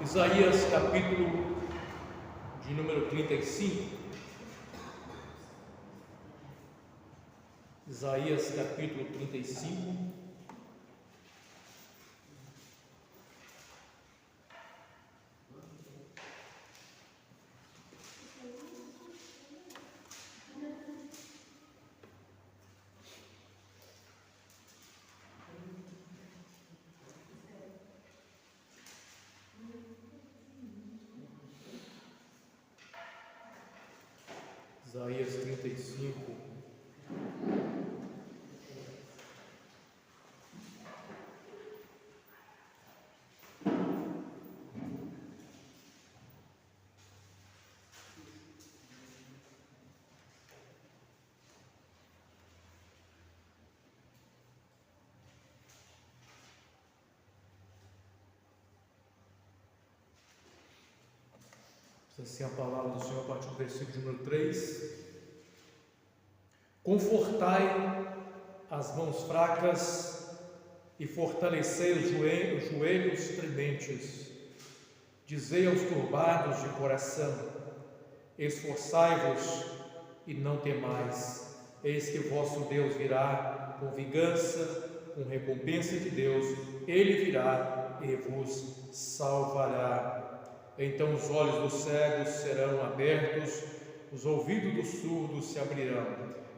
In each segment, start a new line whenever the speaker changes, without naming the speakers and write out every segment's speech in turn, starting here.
Isaías capítulo de número 35. Isaías capítulo 35. Isaías 35. Assim a palavra do Senhor a partir do versículo número 3. Confortai as mãos fracas e fortalecei os joelhos trementes. Dizei aos turbados de coração: esforçai-vos e não temais. Eis que vosso Deus virá com vingança, com recompensa de Deus. Ele virá e vos salvará. Então os olhos dos cegos serão abertos, os ouvidos dos surdos se abrirão.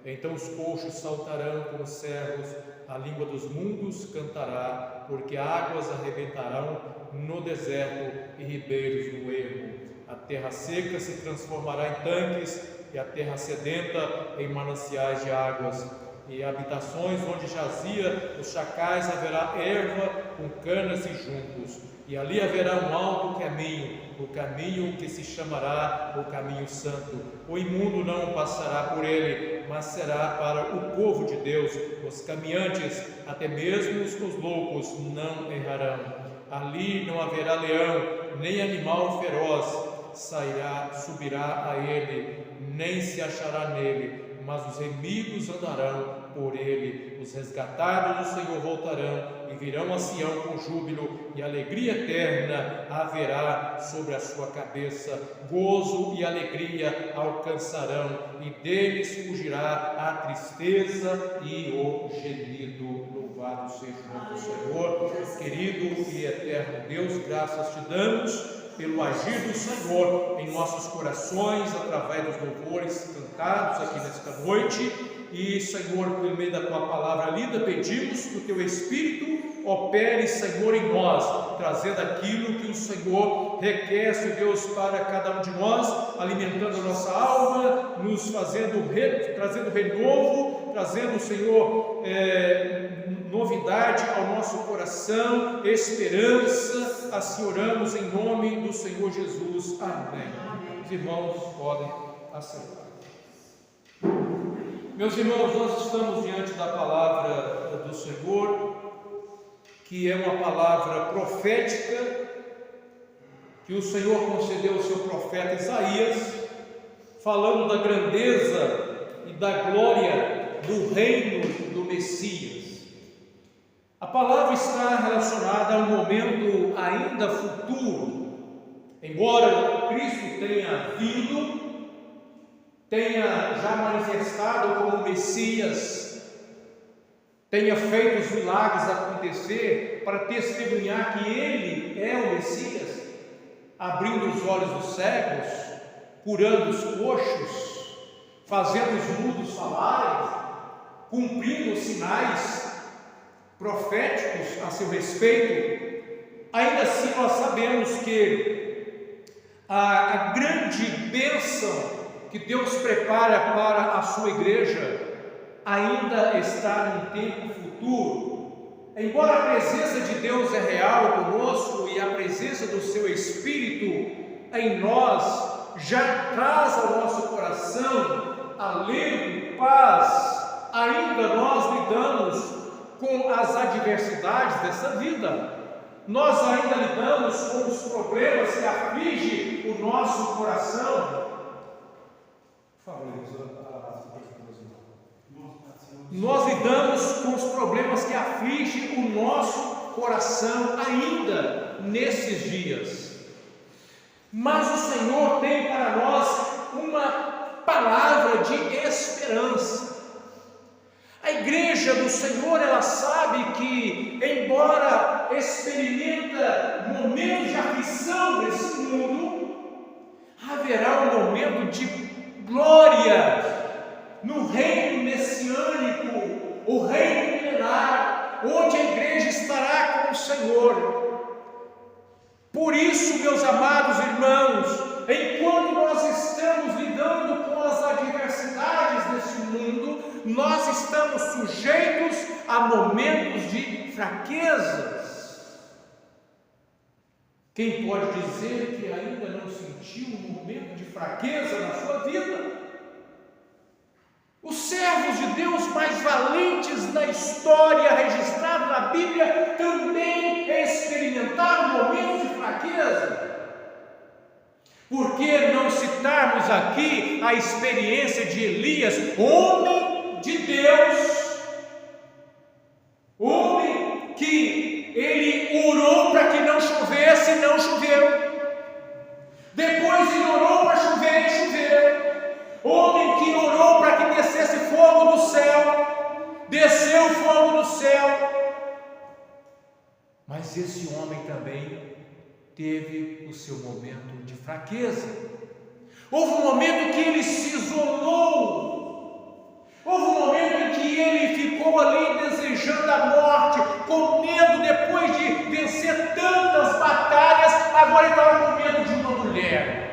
Então os coxos saltarão como servos, a língua dos mundos cantará, porque águas arrebentarão no deserto e ribeiros no ermo. A terra seca se transformará em tanques, e a terra sedenta em mananciais de águas. E habitações onde jazia os chacais haverá erva com canas e juncos. E ali haverá um alto caminho, o caminho que se chamará o caminho santo. O imundo não passará por ele, mas será para o povo de Deus. Os caminhantes, até mesmo os loucos, não errarão. Ali não haverá leão, nem animal feroz subirá a ele, nem se achará nele. Mas os remidos andarão por ele. Os resgatados do Senhor voltarão e virão a Sião com júbilo, e alegria eterna haverá sobre a sua cabeça. Gozo e alegria alcançarão, e deles fugirá a tristeza e o gemido. Louvado seja o nome do Senhor. Querido e eterno Deus, graças te damos pelo agir do Senhor em nossos corações, através dos louvores cantados aqui nesta noite. E, Senhor, por meio da Tua palavra lida, pedimos que o Teu Espírito opere, Senhor, em nós, trazendo aquilo que o Senhor requer, Senhor Deus, para cada um de nós, alimentando a nossa alma, nos trazendo renovo, trazendo, Senhor, novidade ao nosso coração, esperança. Assim oramos em nome do Senhor Jesus. Amém. Os irmãos podem assentar. Meus irmãos, nós estamos diante da palavra do Senhor, que é uma palavra profética que o Senhor concedeu ao seu profeta Isaías, falando da grandeza e da glória do reino do Messias. A palavra está relacionada a um momento ainda futuro. Embora Cristo tenha vindo, tenha já manifestado como Messias, tenha feito os milagres acontecer para testemunhar que Ele é o Messias, abrindo os olhos dos cegos, curando os coxos, fazendo os mudos falarem, cumprindo os sinais proféticos a seu respeito. Ainda assim nós sabemos que a grande bênção que Deus prepara para a sua igreja ainda está em tempo futuro. Embora a presença de Deus é real conosco e a presença do seu Espírito em nós já traz ao nosso coração alento, paz, ainda nós lidamos com as adversidades dessa vida. Nós ainda lidamos com os problemas que afligem o nosso coração. Nós lidamos com os problemas que afligem o nosso coração ainda nesses dias. Mas o Senhor tem para nós uma palavra de esperança. A igreja do Senhor, ela sabe que, embora experimenta momentos de aflição nesse mundo, haverá um momento de glória no reino messiânico, o reino milenar, onde a igreja estará com o Senhor. Por isso, meus amados irmãos, enquanto nós estamos lidando com as adversidades desse mundo, nós estamos sujeitos a momentos de fraquezas. Quem pode dizer que ainda não sentiu um momento de fraqueza na sua vida? Os servos de Deus mais valentes na história registrada na Bíblia também experimentaram momentos de fraqueza. Por que não citarmos aqui a experiência de Elias, homem de Deus, homem que ele orou para que não chovesse e não choveu, depois ele orou para chover e choveu, homem que orou para que descesse fogo do céu, desceu fogo do céu, mas esse homem também teve o seu momento de fraqueza. Houve um momento que ele se isolou, houve um momento em que ele ficou ali desejando a morte, com medo, depois de vencer tantas batalhas, agora ele estava com medo de uma mulher,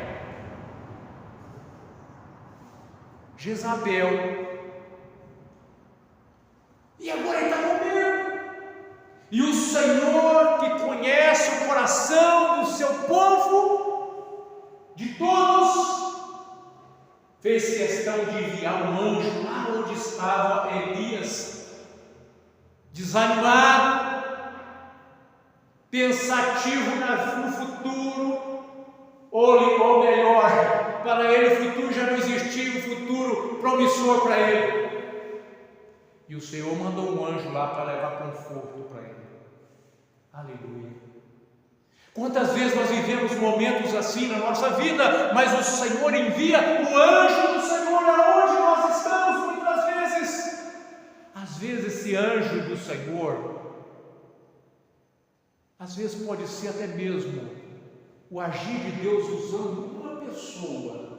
Jezabel, e agora ele está com medo. E o Senhor, que conhece o coração do seu povo, de todos, fez questão de enviar um anjo lá onde estava Elias, desanimado, pensativo no futuro, ou melhor, para ele o futuro já não existia, um futuro promissor para ele. E o Senhor mandou um anjo lá para levar conforto para ele. Aleluia. Quantas vezes nós vivemos momentos assim na nossa vida, mas o Senhor envia o anjo do Senhor aonde nós estamos muitas vezes. Às vezes esse anjo do Senhor, às vezes pode ser até mesmo o agir de Deus usando uma pessoa.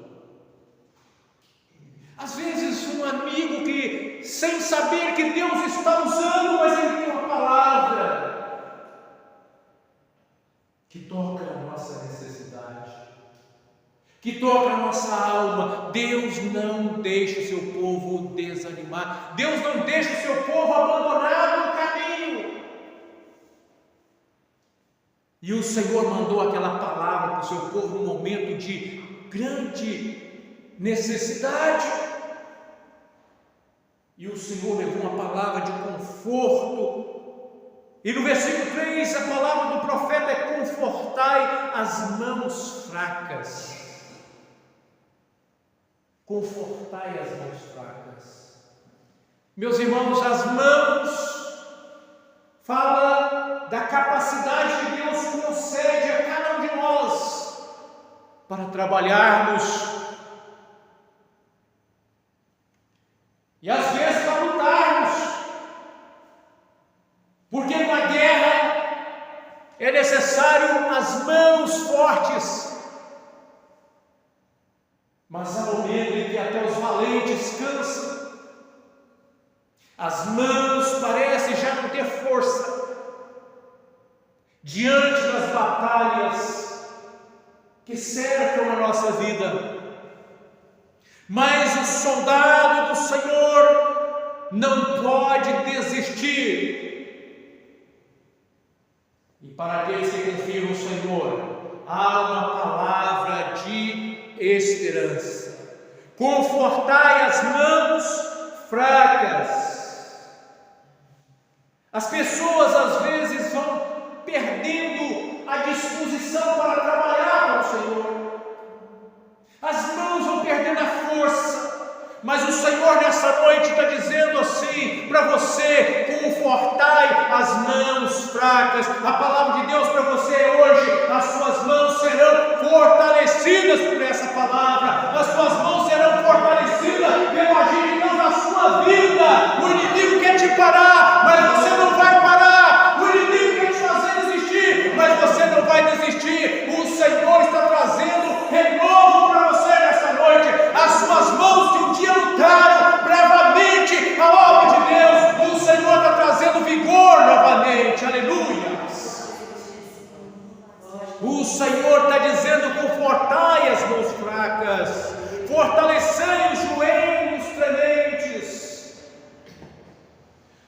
Às vezes um amigo que, sem saber que Deus está usando, mas ele tem uma palavra que toca a nossa necessidade, que toca a nossa alma. Deus não deixa o seu povo desanimar, Deus não deixa o seu povo abandonado no caminho. E o Senhor mandou aquela palavra para o seu povo num momento de grande necessidade, e o Senhor levou uma palavra de conforto. E no versículo 3, a palavra do profeta é: confortai as mãos fracas. Confortai as mãos fracas. Meus irmãos, as mãos fala da capacidade que Deus concede a cada um de nós para trabalharmos, e às vezes para lutarmos, porque na guerra é necessário as mãos fortes, mas há momento em que até os valentes cansam, as mãos parecem já não ter força diante das batalhas que cercam a nossa vida. Mas o soldado do Senhor não pode desistir. E para aqueles que confiam no Senhor, há uma palavra de esperança. Confortai as mãos fracas. As pessoas às vezes vão perdendo a disposição para trabalhar para o Senhor. As mãos vão perdendo a força, mas o Senhor nessa noite está dizendo assim para você: confortai as mãos fracas. A palavra de Deus para você hoje: as suas mãos serão fortalecidas. fortalecidas por essa palavra, as suas mãos serão fortalecidas pelo agir de Deus na sua vida. O inimigo quer te parar, mas você não vai parar. O inimigo quer te fazer desistir, mas você não vai desistir. O Senhor está trazendo renovo para você nessa noite. As suas mãos que um dia lutaram bravamente a obra de Deus, o Senhor está trazendo vigor novamente. Aleluia. O Senhor está dizendo: confortai as mãos fracas, fortalecei os joelhos trementes.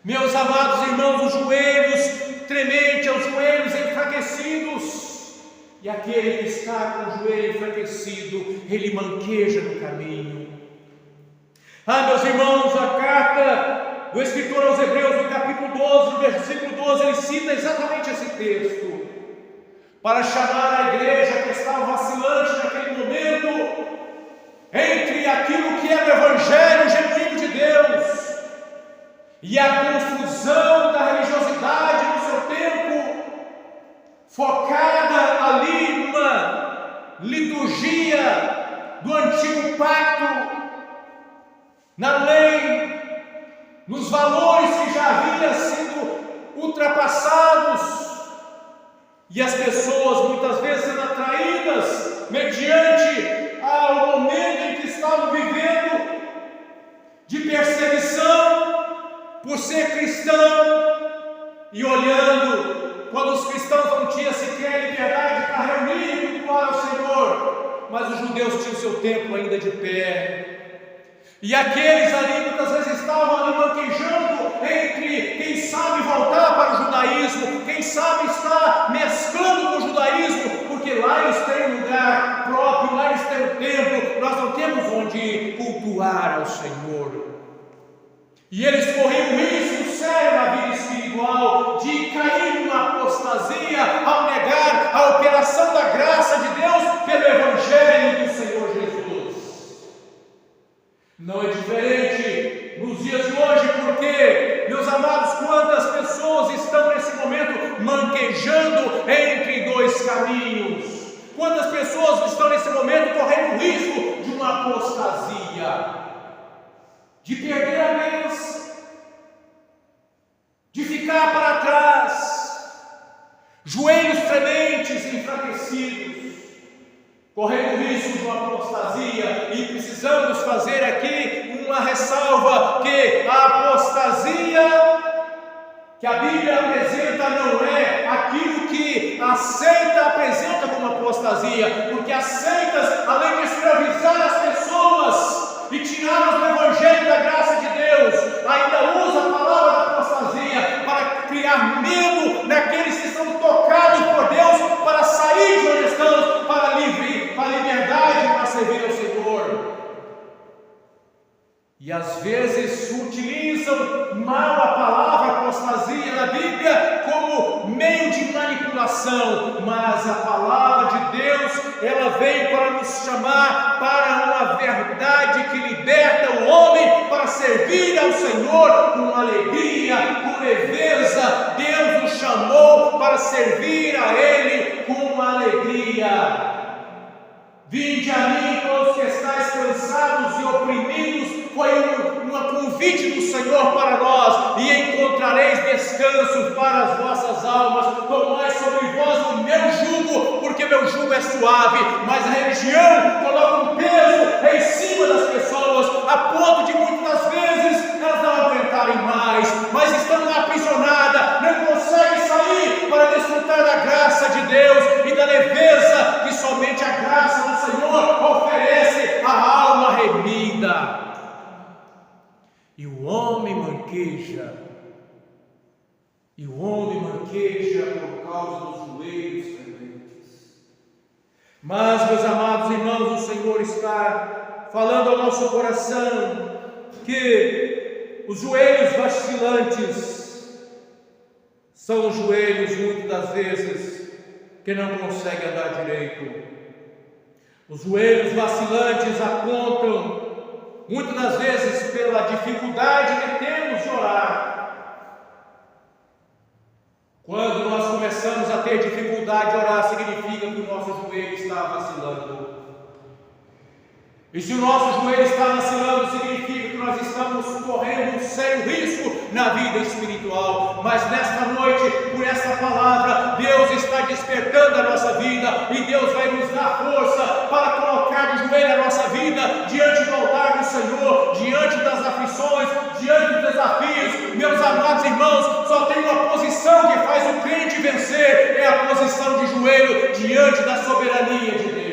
Meus amados irmãos, os joelhos trementes, os joelhos enfraquecidos. E aquele que está com o joelho enfraquecido, ele manqueja no caminho. Meus irmãos, a carta do escritor aos Hebreus, no capítulo 12, no versículo 12, ele cita exatamente esse texto, para chamar a igreja que estava vacilante naquele momento, entre aquilo que era o evangelho genuíno de Deus, e a confusão da religiosidade no seu tempo, focada ali numa liturgia do antigo pacto, na lei, nos valores que já haviam sido ultrapassados, e as pessoas muitas vezes sendo atraídas mediante ao momento em que estavam vivendo de perseguição por ser cristão, e olhando quando os cristãos não tinham sequer liberdade para reunir e cultuar ao Senhor, mas os judeus tinham seu templo ainda de pé. E aqueles ali muitas vezes estavam ali manquejando entre quem sabe voltar para o judaísmo, quem sabe estar mesclando com o judaísmo, porque lá eles têm um lugar próprio, lá eles têm um templo, nós não temos onde cultuar ao Senhor. E eles corriam um risco sério na vida espiritual de cair numa apostasia ao negar a operação da graça de Deus pelo Evangelho do Senhor Jesus. Não é diferente nos dias de hoje, porque, meus amados, quantas pessoas estão nesse momento manquejando entre dois caminhos? Quantas pessoas estão nesse momento correndo o risco de uma apostasia, de perder a bênção, de ficar para trás, joelhos trementes e enfraquecidos, correndo o risco de uma apostasia. E precisamos fazer aqui uma ressalva, que a apostasia que a Bíblia apresenta não é aquilo que a seita apresenta como apostasia, porque as seitas, além de escravizar as pessoas e tirá-las do Evangelho da graça de Deus, ainda usa a palavra da apostasia para criar medo naqueles que são tocados por Deus para sair de onde estão, para a liberdade, para servir ao Senhor. E às vezes utilizam mal a palavra apostasia na Bíblia como meio de manipulação, mas a palavra de Deus, ela vem para nos chamar para uma verdade que liberta o homem para servir ao Senhor com alegria, com leveza. Deus nos chamou para servir a Ele com alegria. Vinde a mim, todos que estáis cansados e oprimidos, foi um convite do Senhor para nós, e encontrareis descanso para as vossas almas. Tomai sobre vós o meu jugo, porque meu jugo é suave. Mas a religião coloca um peso em cima das pessoas, a ponto de muitas vezes elas não aguentarem mais, mas estão lá aprisionadas, não conseguem sair para desfrutar da graça de Deus e da leveza que somente a graça do Senhor oferece à alma remida. E o homem manqueja, por causa dos joelhos trementes. Mas, meus amados irmãos, o Senhor está falando ao nosso coração que os joelhos vacilantes são os joelhos, muitas das vezes, que não conseguem andar direito. Os joelhos vacilantes apontam muitas das vezes pela dificuldade que temos de orar. Quando nós começamos a ter dificuldade de orar, significa que o nosso joelho está vacilando. E se o nosso joelho está vacilando, significa que nós estamos correndo um sério risco na vida espiritual. Mas nesta noite, por essa palavra, Deus está despertando a nossa vida, e Deus vai nos dar força para colocar de joelho a nossa vida diante do altar do Senhor, diante das aflições, diante dos desafios. Meus amados irmãos, só tem uma posição que faz o crente vencer, é a posição de joelho diante da soberania de Deus.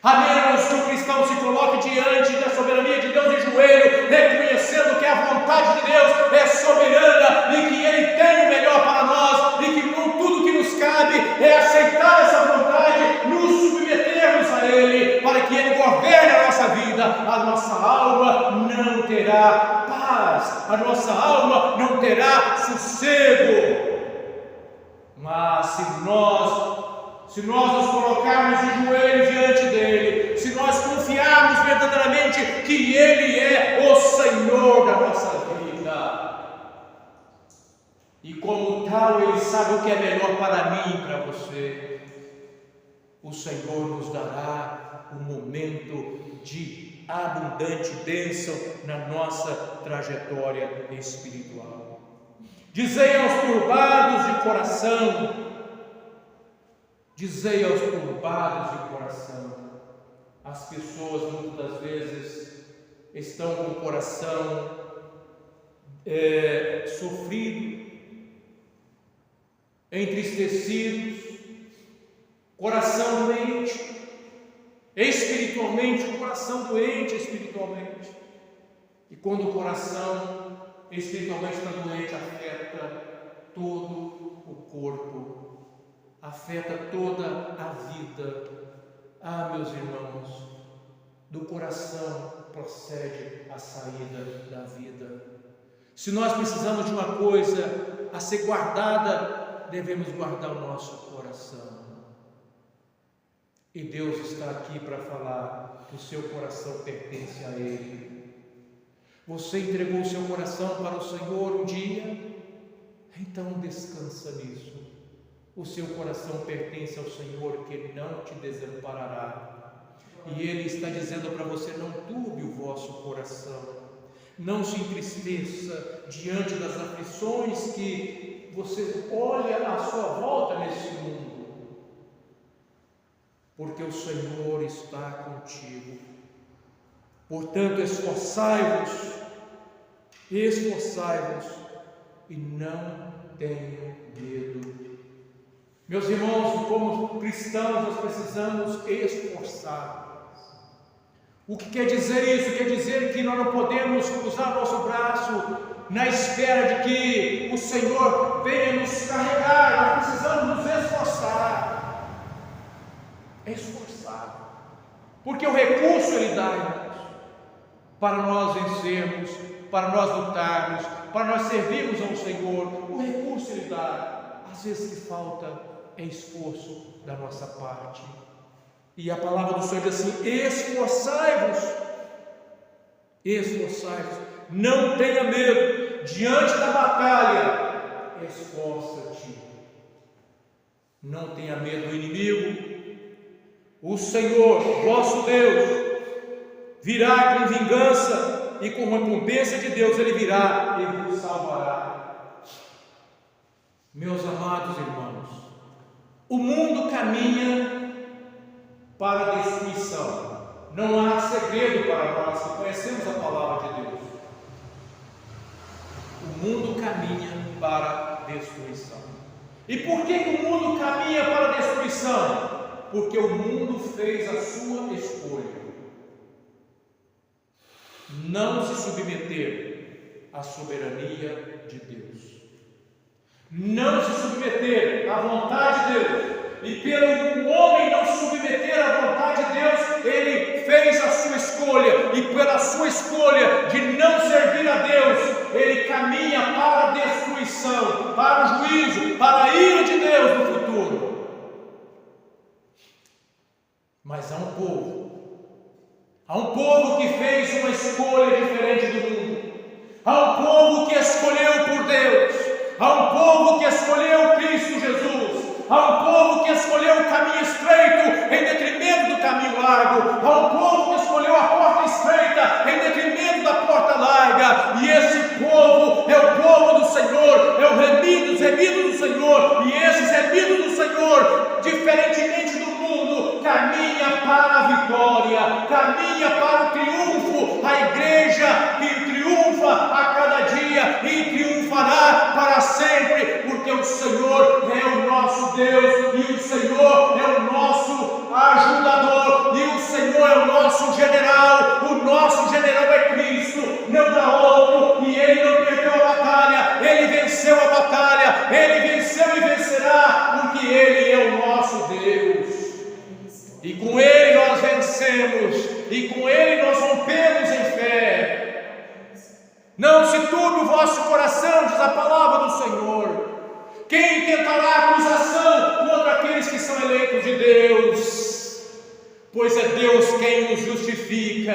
A menos que o cristão se coloque diante da soberania de Deus em joelho, reconhecendo que a vontade de Deus é soberana e que Ele tem o melhor para nós, e que tudo que nos cabe é aceitar essa vontade, nos submetermos a Ele, para que Ele governe a nossa vida. A nossa alma não terá paz, a nossa alma não terá sossego. Mas se nós nos colocarmos de joelhos diante dEle, se nós confiarmos verdadeiramente que Ele é o Senhor da nossa vida, e como tal Ele sabe o que é melhor para mim e para você, o Senhor nos dará um momento de abundante bênção na nossa trajetória espiritual. Dizei aos turbados de coração, dizei aos turbados de coração. As pessoas muitas vezes estão com o coração sofrido, entristecidos, coração doente, espiritualmente, o coração doente espiritualmente. E quando o coração espiritualmente está doente, afeta todo o corpo, afeta toda a vida. Ah, meus irmãos, do coração procede a saída da vida. Se nós precisamos de uma coisa a ser guardada, devemos guardar o nosso coração. E Deus está aqui para falar que o seu coração pertence a Ele. Você entregou o seu coração para o Senhor um dia? Então descansa nisso. O seu coração pertence ao Senhor, que Ele não te desamparará. E Ele está dizendo para você: não turbe o vosso coração, não se entristeça diante das aflições que você olha à sua volta nesse mundo, porque o Senhor está contigo. Portanto, esforçai-vos e não tenham medo. Meus irmãos, como cristãos, nós precisamos esforçar. O que quer dizer isso? Quer dizer que nós não podemos cruzar nosso braço na espera de que o Senhor venha nos carregar. Nós precisamos nos esforçar. Porque o recurso Ele dá, irmãos, para nós vencermos, para nós lutarmos, para nós servirmos ao Senhor. O recurso Ele dá. Às vezes que falta é esforço da nossa parte. E a palavra do Senhor diz assim: esforçai-vos, não tenha medo, diante da batalha, esforça-te, não tenha medo do inimigo. O Senhor, vosso Deus, virá com vingança, e com recompensa de Deus Ele virá e vos salvará. Meus amados irmãos, o mundo caminha para a destruição. Não há segredo para nós que conhecemos a palavra de Deus. O mundo caminha para a destruição. E por que o mundo caminha para a destruição? Porque o mundo fez a sua escolha. Não se submeter à soberania de Deus. Não se submeter à vontade de Deus. E pelo homem não se submeter à vontade de Deus, ele fez a sua escolha. E pela sua escolha de não servir a Deus, ele caminha para a destruição, para o juízo, para a ira de Deus no futuro. Mas há um povo que fez uma escolha diferente do mundo. Há um povo que escolheu por Deus. Há um povo que escolheu Cristo Jesus. Há um povo que escolheu o caminho estreito em detrimento do caminho largo. caminha para a vitória, caminha para o triunfo. A igreja que triunfa a cada dia e triunfará para sempre, porque o Senhor é o nosso Deus, e o Senhor é o nosso ajudador, e o Senhor é o nosso general. O nosso general é Cristo, não há outro, e Ele não perdeu a batalha, Ele venceu a batalha, Ele venceu e vencerá, porque Ele é o nosso Deus. E com Ele nós vencemos, e com Ele nós rompemos em fé. Não se turbe o vosso coração, diz a palavra do Senhor. Quem tentará acusação contra aqueles que são eleitos de Deus? Pois é Deus quem os justifica.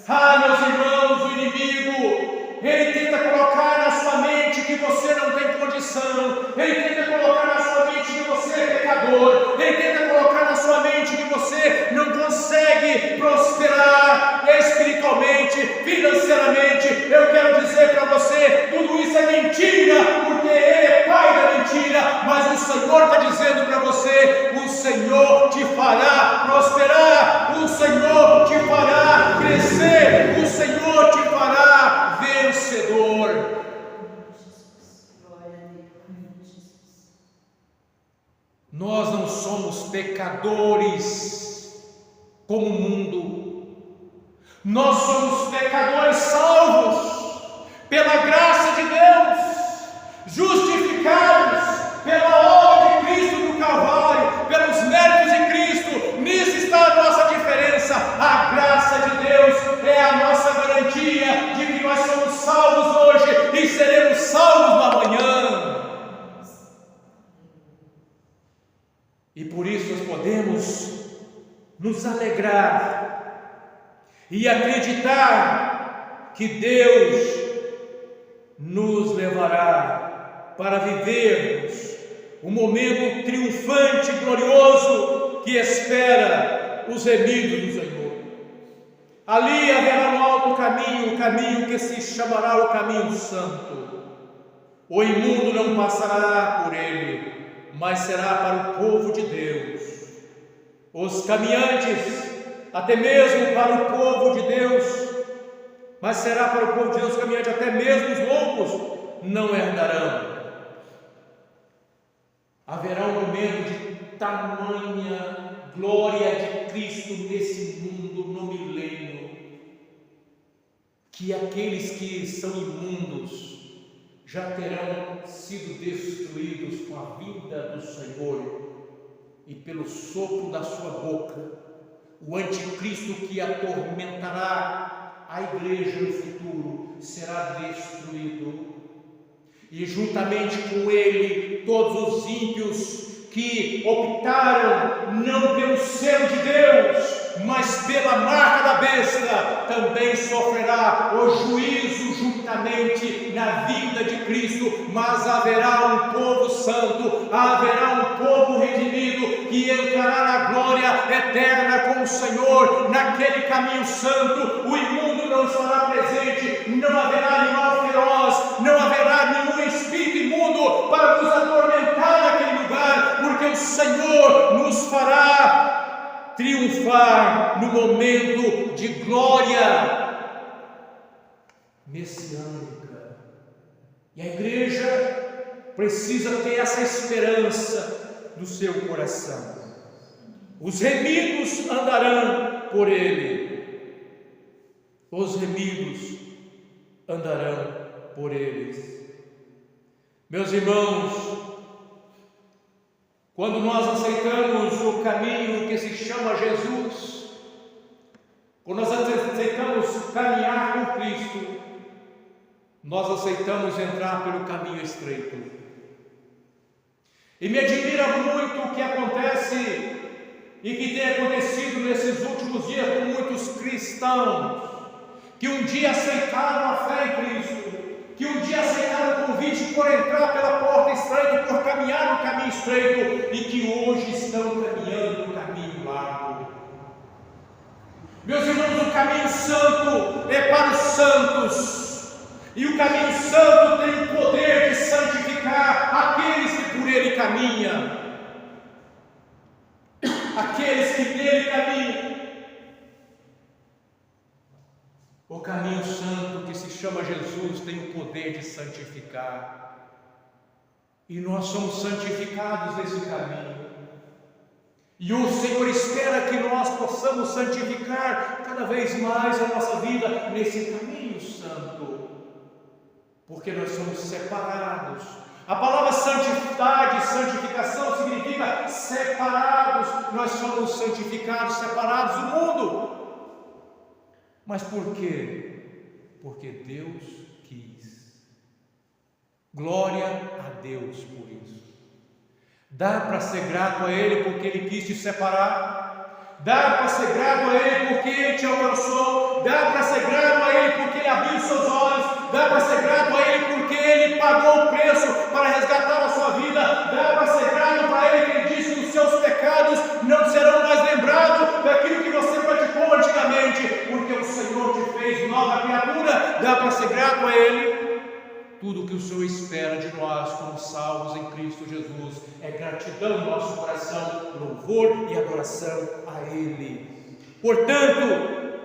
Meus irmãos, o inimigo, ele tenta colocar na sua mente que você não tem condição, ele tenta colocar na sua mente que você é pecador, ele tenta colocar na sua mente que você não consegue prosperar espiritualmente, financeiramente. Eu quero dizer para você, tudo isso é mentira, porque ele é pai da mentira, mas o Senhor está dizendo para você: o Senhor te fará prosperar, o Senhor te fará crescer, o Senhor te fará vencedor. Nós não somos pecadores como o mundo, nós somos pecadores salvos pela graça de Deus, justificados pela obra de Cristo no Calvário, pelos méritos de Cristo. Nisso está a nossa diferença. A graça de Deus é a nossa garantia de que nós somos salvos hoje e seremos salvos amanhã. E por isso nós podemos nos alegrar e acreditar que Deus nos levará para vivermos um momento triunfante e glorioso que espera os remidos do Senhor. Ali haverá um alto caminho, o caminho que se chamará o caminho santo. O imundo não passará por ele, mas será para o povo de Deus. Os caminhantes, até mesmo para o povo de Deus, mas será para o povo de Deus caminhante, até mesmo os loucos não herdarão. Haverá um momento de tamanha glória de Cristo nesse mundo, no milênio, que aqueles que são imundos já terão sido destruídos com a vinda do Senhor e pelo sopro da sua boca. O anticristo que atormentará a igreja no futuro será destruído, e juntamente com ele todos os ímpios que optaram não pelo selo de Deus, mas pela marca da besta, também sofrerá o juízo juntamente na vinda de Cristo. Mas haverá um povo santo, haverá um povo redimido que entrará na glória eterna com o Senhor, naquele caminho santo. O imundo não estará presente, não haverá animal feroz, não haverá nenhum espírito imundo para nos atormentar naquele lugar, porque o Senhor nos fará triunfar no momento de glória messiânica. E a igreja precisa ter essa esperança no seu coração. Os remidos andarão por ele, os remidos andarão por eles. Meus irmãos, quando nós aceitamos o caminho que se chama Jesus, quando nós aceitamos caminhar com Cristo, nós aceitamos entrar pelo caminho estreito. E me admira muito o que acontece e que tem acontecido nesses últimos dias com muitos cristãos que um dia aceitaram a fé em Cristo, que um dia aceitaram o convite por entrar pela porta estreita e por caminhar no caminho estreito, e que hoje estão caminhando no caminho largo. Meus irmãos, o caminho santo é para os santos, e o caminho santo tem o poder de santificar aqueles que por ele caminham, aqueles que Senhor Jesus tem o poder de santificar. E nós somos santificados nesse caminho. E o Senhor espera que nós possamos santificar cada vez mais a nossa vida nesse caminho santo, porque nós somos separados. A palavra santidade, santificação significa separados. Nós somos santificados, separados do mundo. Mas por quê? Porque Deus quis. Glória a Deus por isso. Dá para ser grato a Ele porque Ele quis te separar. Dá para ser grato a Ele porque Ele te alcançou. Dá para ser grato a Ele porque Ele abriu seus olhos. Dá para ser grato a Ele porque Ele pagou o preço para resgatar a sua vida. Dá para ser grato para Ele que Ele disse que os seus pecados não serão mais lembrados daquilo que você praticou antigamente, porque o Senhor te fez nova criatura. Dá para ser grato a Ele. Tudo o que o Senhor espera de nós, como salvos em Cristo Jesus, é gratidão no nosso coração, louvor e adoração a Ele. Portanto,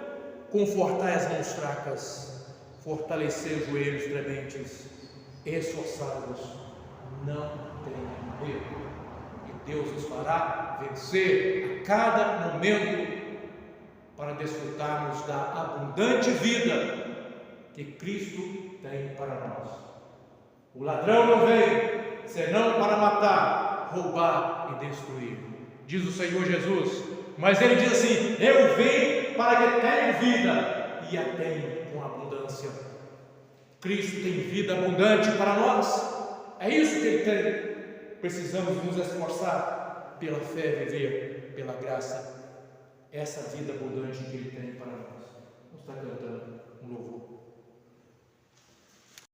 confortai as mãos fracas, fortalecer os joelhos trementes, esforçados, não tenham medo, e Deus nos fará vencer a cada momento para desfrutarmos da abundante vida que Cristo tem para nós. O ladrão não veio senão para matar, roubar e destruir, diz o Senhor Jesus. Mas Ele diz assim: eu vim para que tenham vida e a tenham com abundância. Cristo tem vida abundante para nós. É isso que Ele tem. Precisamos nos esforçar pela fé, viver pela graça essa vida abundante que Ele tem para nós. Vamos estar cantando um louvor.